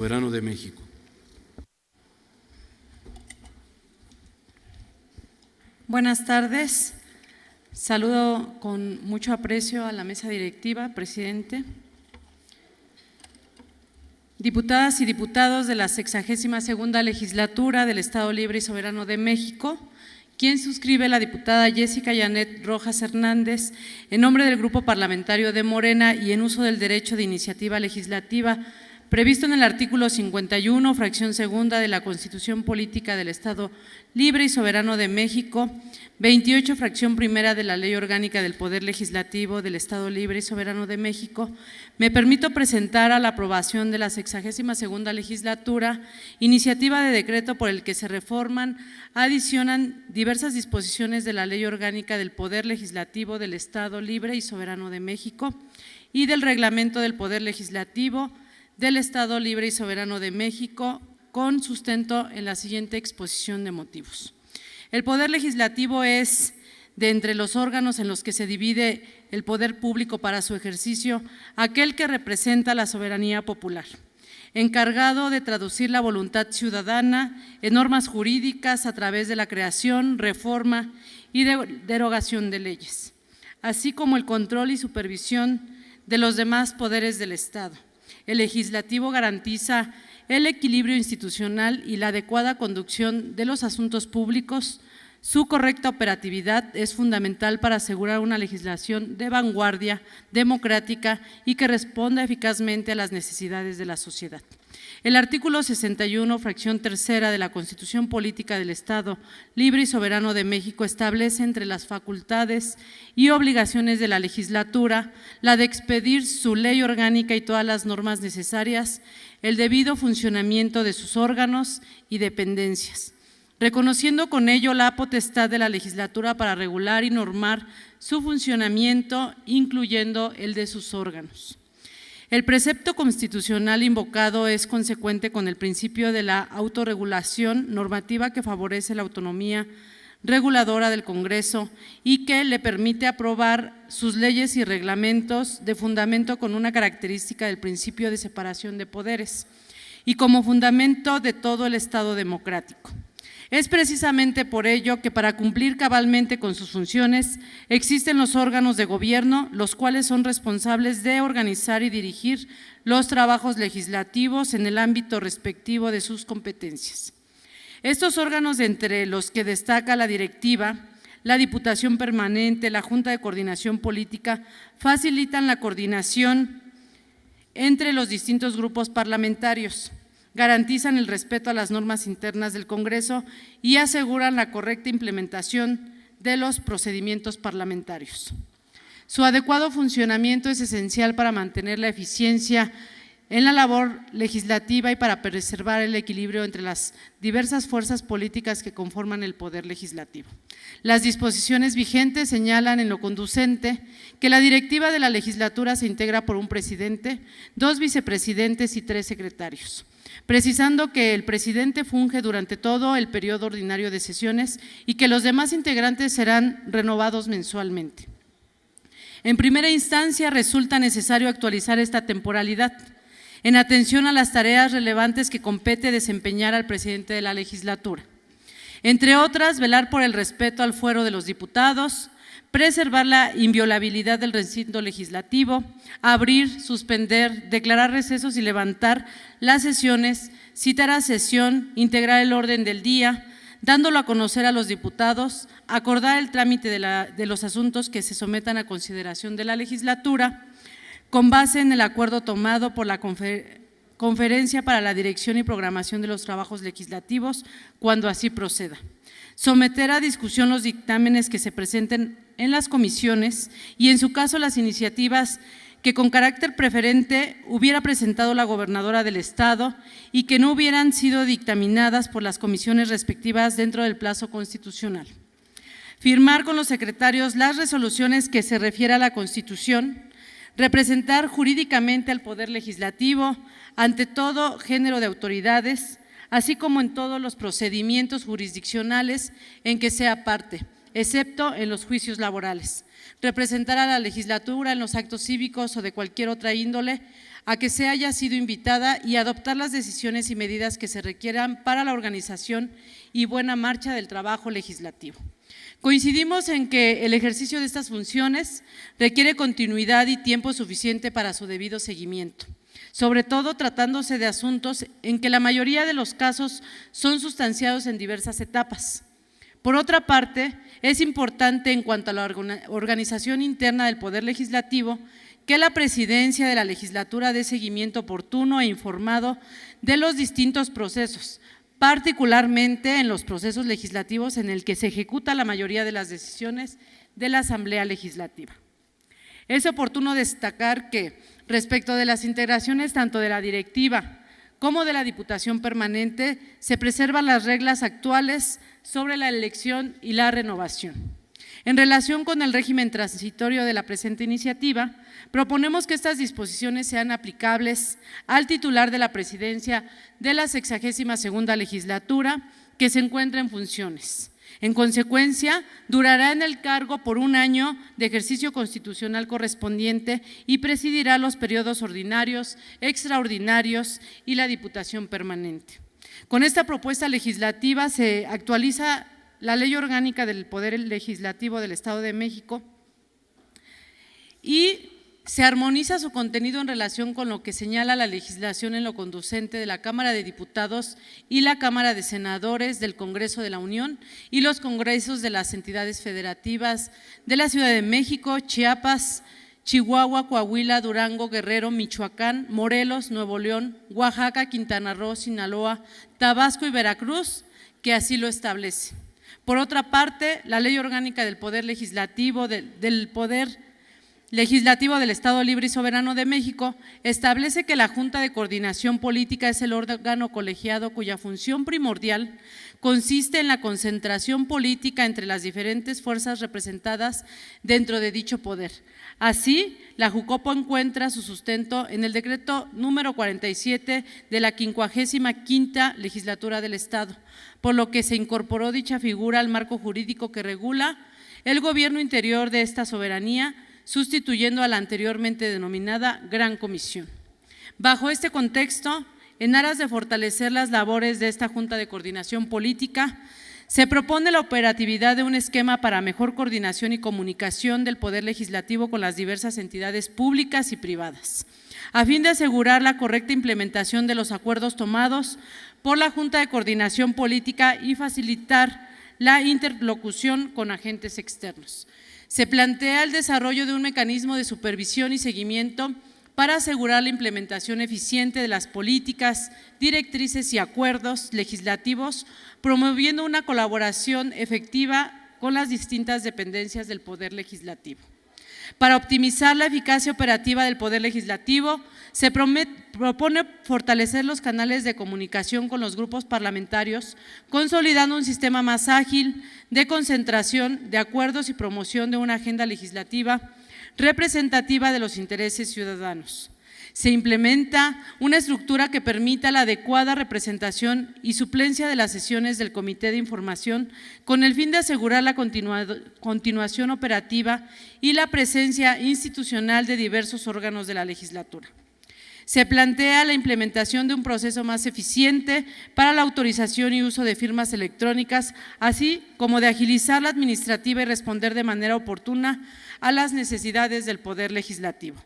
Soberano de México. Buenas tardes. Saludo con mucho aprecio a la mesa directiva, presidente, diputadas y diputados de la 62ª legislatura del Estado Libre y Soberano de México, quien suscribe la diputada Jessica Janet Rojas Hernández en nombre del Grupo Parlamentario de Morena y en uso del derecho de iniciativa legislativa previsto en el artículo 51, fracción segunda de la Constitución Política del Estado Libre y Soberano de México, 28, fracción primera de la Ley Orgánica del Poder Legislativo del Estado Libre y Soberano de México, me permito presentar a la aprobación de la 62ª legislatura iniciativa de decreto por el que se reforman, adicionan diversas disposiciones de la Ley Orgánica del Poder Legislativo del Estado Libre y Soberano de México y del Reglamento del Poder Legislativo del Estado Libre y Soberano de México, con sustento en la siguiente exposición de motivos. El Poder Legislativo es, de entre los órganos en los que se divide el poder público para su ejercicio, aquel que representa la soberanía popular, encargado de traducir la voluntad ciudadana en normas jurídicas a través de la creación, reforma y derogación de leyes, así como el control y supervisión de los demás poderes del Estado. El legislativo garantiza el equilibrio institucional y la adecuada conducción de los asuntos públicos. Su correcta operatividad es fundamental para asegurar una legislación de vanguardia, democrática y que responda eficazmente a las necesidades de la sociedad. El artículo 61, fracción tercera de la Constitución Política del Estado Libre y Soberano de México establece entre las facultades y obligaciones de la legislatura la de expedir su ley orgánica y todas las normas necesarias, el debido funcionamiento de sus órganos y dependencias, reconociendo con ello la potestad de la legislatura para regular y normar su funcionamiento, incluyendo el de sus órganos. El precepto constitucional invocado es consecuente con el principio de la autorregulación normativa que favorece la autonomía reguladora del Congreso y que le permite aprobar sus leyes y reglamentos de fundamento con una característica del principio de separación de poderes y como fundamento de todo el Estado democrático. Es precisamente por ello que para cumplir cabalmente con sus funciones existen los órganos de gobierno, los cuales son responsables de organizar y dirigir los trabajos legislativos en el ámbito respectivo de sus competencias. Estos órganos, entre los que destaca la directiva, la Diputación Permanente, la Junta de Coordinación Política, facilitan la coordinación entre los distintos grupos parlamentarios, garantizan el respeto a las normas internas del Congreso y aseguran la correcta implementación de los procedimientos parlamentarios. Su adecuado funcionamiento es esencial para mantener la eficiencia en la labor legislativa y para preservar el equilibrio entre las diversas fuerzas políticas que conforman el poder legislativo. Las disposiciones vigentes señalan en lo conducente que la directiva de la legislatura se integra por un presidente, 2 vicepresidentes y 3 secretarios, precisando que el presidente funge durante todo el periodo ordinario de sesiones y que los demás integrantes serán renovados mensualmente. En primera instancia, resulta necesario actualizar esta temporalidad en atención a las tareas relevantes que compete desempeñar al presidente de la legislatura. Entre otras, velar por el respeto al fuero de los diputados, preservar la inviolabilidad del recinto legislativo, abrir, suspender, declarar recesos y levantar las sesiones, citar a sesión, integrar el orden del día, dándolo a conocer a los diputados, acordar el trámite de los asuntos que se sometan a consideración de la legislatura, con base en el acuerdo tomado por la Conferencia para la Dirección y Programación de los Trabajos Legislativos, cuando así proceda. Someter a discusión los dictámenes que se presenten en las comisiones y, en su caso, las iniciativas que con carácter preferente hubiera presentado la gobernadora del Estado y que no hubieran sido dictaminadas por las comisiones respectivas dentro del plazo constitucional. Firmar con los secretarios las resoluciones que se refiere a la Constitución, representar jurídicamente al Poder Legislativo ante todo género de autoridades, así como en todos los procedimientos jurisdiccionales en que sea parte, excepto en los juicios laborales. Representar a la legislatura en los actos cívicos o de cualquier otra índole, a que se haya sido invitada y adoptar las decisiones y medidas que se requieran para la organización y buena marcha del trabajo legislativo. Coincidimos en que el ejercicio de estas funciones requiere continuidad y tiempo suficiente para su debido seguimiento, sobre todo tratándose de asuntos en que la mayoría de los casos son sustanciados en diversas etapas. Por otra parte, es importante en cuanto a la organización interna del Poder Legislativo que la presidencia de la legislatura dé seguimiento oportuno e informado de los distintos procesos, particularmente en los procesos legislativos en el que se ejecuta la mayoría de las decisiones de la Asamblea Legislativa. Es oportuno destacar que, respecto de las integraciones tanto de la directiva como de la Diputación Permanente, se preservan las reglas actuales sobre la elección y la renovación. En relación con el régimen transitorio de la presente iniciativa, proponemos que estas disposiciones sean aplicables al titular de la presidencia de la 62ª legislatura que se encuentra en funciones. En consecuencia, durará en el cargo por 1 año de ejercicio constitucional correspondiente y presidirá los periodos ordinarios, extraordinarios y la Diputación Permanente. Con esta propuesta legislativa se actualiza la Ley Orgánica del Poder Legislativo del Estado de México y se armoniza su contenido en relación con lo que señala la legislación en lo conducente de la Cámara de Diputados y la Cámara de Senadores del Congreso de la Unión y los congresos de las entidades federativas de la Ciudad de México, Chiapas, Chihuahua, Coahuila, Durango, Guerrero, Michoacán, Morelos, Nuevo León, Oaxaca, Quintana Roo, Sinaloa, Tabasco y Veracruz, que así lo establece. Por otra parte, la Ley Orgánica del Poder Legislativo del Estado Libre y Soberano de México establece que la Junta de Coordinación Política es el órgano colegiado cuya función primordial consiste en la concentración política entre las diferentes fuerzas representadas dentro de dicho poder. Así, la Jucopo encuentra su sustento en el decreto número 47 de la 55ª legislatura del Estado, por lo que se incorporó dicha figura al marco jurídico que regula el gobierno interior de esta soberanía, sustituyendo a la anteriormente denominada Gran Comisión. Bajo este contexto, en aras de fortalecer las labores de esta Junta de Coordinación Política, se propone la operatividad de un esquema para mejor coordinación y comunicación del Poder Legislativo con las diversas entidades públicas y privadas, a fin de asegurar la correcta implementación de los acuerdos tomados por la Junta de Coordinación Política y facilitar la interlocución con agentes externos. Se plantea el desarrollo de un mecanismo de supervisión y seguimiento para asegurar la implementación eficiente de las políticas, directrices y acuerdos legislativos, promoviendo una colaboración efectiva con las distintas dependencias del Poder Legislativo. Para optimizar la eficacia operativa del Poder Legislativo, se propone fortalecer los canales de comunicación con los grupos parlamentarios, consolidando un sistema más ágil de concentración de acuerdos y promoción de una agenda legislativa representativa de los intereses ciudadanos. Se implementa una estructura que permita la adecuada representación y suplencia de las sesiones del Comité de Información con el fin de asegurar la continuación operativa y la presencia institucional de diversos órganos de la legislatura. Se plantea la implementación de un proceso más eficiente para la autorización y uso de firmas electrónicas, así como de agilizar la administrativa y responder de manera oportuna a las necesidades del Poder Legislativo.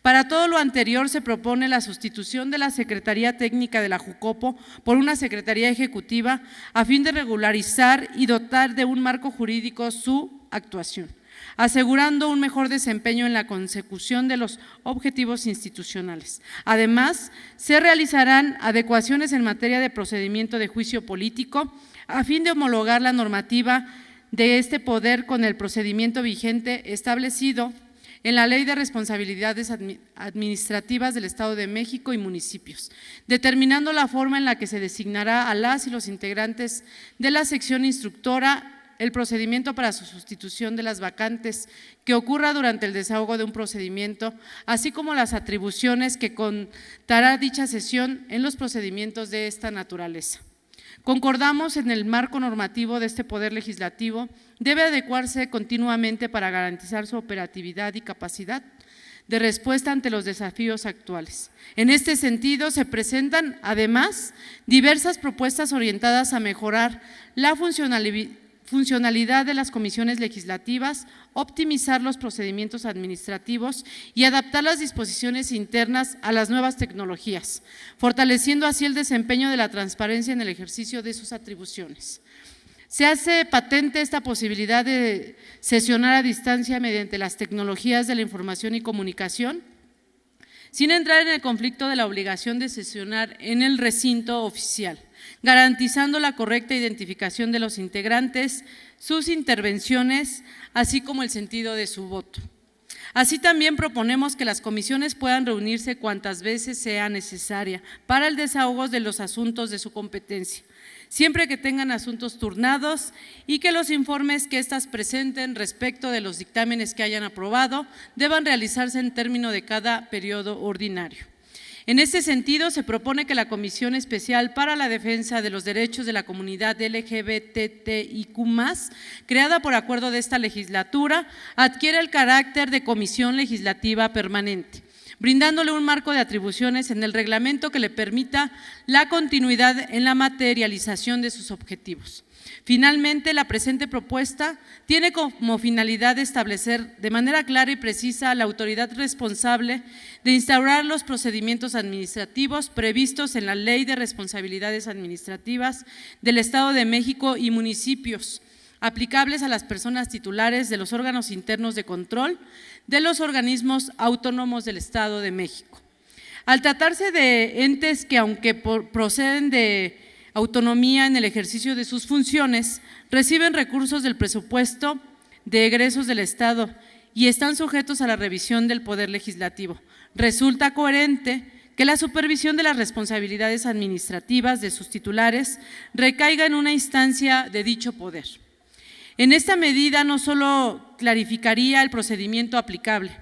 Para todo lo anterior se propone la sustitución de la Secretaría Técnica de la Jucopo por una Secretaría Ejecutiva a fin de regularizar y dotar de un marco jurídico su actuación, asegurando un mejor desempeño en la consecución de los objetivos institucionales. Además, se realizarán adecuaciones en materia de procedimiento de juicio político a fin de homologar la normativa de este poder con el procedimiento vigente establecido en la Ley de Responsabilidades Administrativas del Estado de México y municipios, determinando la forma en la que se designará a las y los integrantes de la sección instructora, el procedimiento para su sustitución de las vacantes que ocurra durante el desahogo de un procedimiento, así como las atribuciones que contará dicha sesión en los procedimientos de esta naturaleza. Concordamos en el marco normativo de este Poder Legislativo debe adecuarse continuamente para garantizar su operatividad y capacidad de respuesta ante los desafíos actuales. En este sentido, se presentan, además, diversas propuestas orientadas a mejorar la funcionalidad de las comisiones legislativas, optimizar los procedimientos administrativos y adaptar las disposiciones internas a las nuevas tecnologías, fortaleciendo así el desempeño de la transparencia en el ejercicio de sus atribuciones. Se hace patente esta posibilidad de sesionar a distancia mediante las tecnologías de la información y comunicación, sin entrar en el conflicto de la obligación de sesionar en el recinto oficial, garantizando la correcta identificación de los integrantes, sus intervenciones, así como el sentido de su voto. Así también proponemos que las comisiones puedan reunirse cuantas veces sea necesaria para el desahogo de los asuntos de su competencia, siempre que tengan asuntos turnados y que los informes que éstas presenten respecto de los dictámenes que hayan aprobado deban realizarse en término de cada periodo ordinario. En este sentido, se propone que la Comisión Especial para la Defensa de los Derechos de la Comunidad LGBTIQ+, creada por acuerdo de esta legislatura, adquiera el carácter de Comisión Legislativa Permanente, brindándole un marco de atribuciones en el reglamento que le permita la continuidad en la materialización de sus objetivos. Finalmente, la presente propuesta tiene como finalidad establecer de manera clara y precisa la autoridad responsable de instaurar los procedimientos administrativos previstos en la Ley de Responsabilidades Administrativas del Estado de México y municipios, aplicables a las personas titulares de los órganos internos de control de los organismos autónomos del Estado de México. Al tratarse de entes que, aunque proceden de autonomía en el ejercicio de sus funciones, reciben recursos del presupuesto de egresos del Estado y están sujetos a la revisión del Poder Legislativo. Resulta coherente que la supervisión de las responsabilidades administrativas de sus titulares recaiga en una instancia de dicho poder. En esta medida no solo clarificaría el procedimiento aplicable,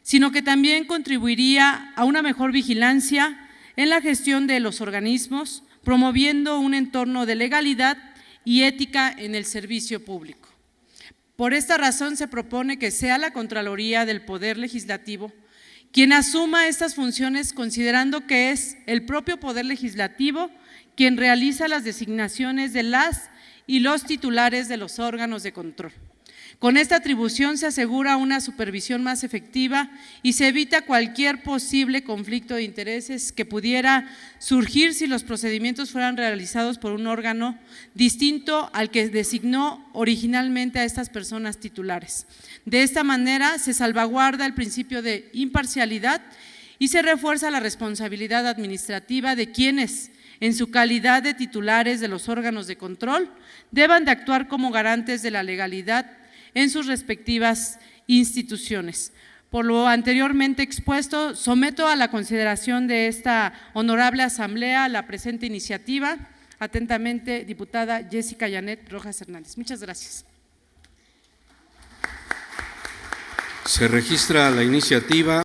sino que también contribuiría a una mejor vigilancia en la gestión de los organismos, promoviendo un entorno de legalidad y ética en el servicio público. Por esta razón se propone que sea la Contraloría del Poder Legislativo quien asuma estas funciones, considerando que es el propio Poder Legislativo quien realiza las designaciones de las y los titulares de los órganos de control. Con esta atribución se asegura una supervisión más efectiva y se evita cualquier posible conflicto de intereses que pudiera surgir si los procedimientos fueran realizados por un órgano distinto al que designó originalmente a estas personas titulares. De esta manera se salvaguarda el principio de imparcialidad y se refuerza la responsabilidad administrativa de quienes, en su calidad de titulares de los órganos de control, deban de actuar como garantes de la legalidad en sus respectivas instituciones. Por lo anteriormente expuesto, someto a la consideración de esta honorable asamblea la presente iniciativa. Atentamente, diputada Jessica Janet Rojas Hernández. Muchas gracias. Se registra la iniciativa.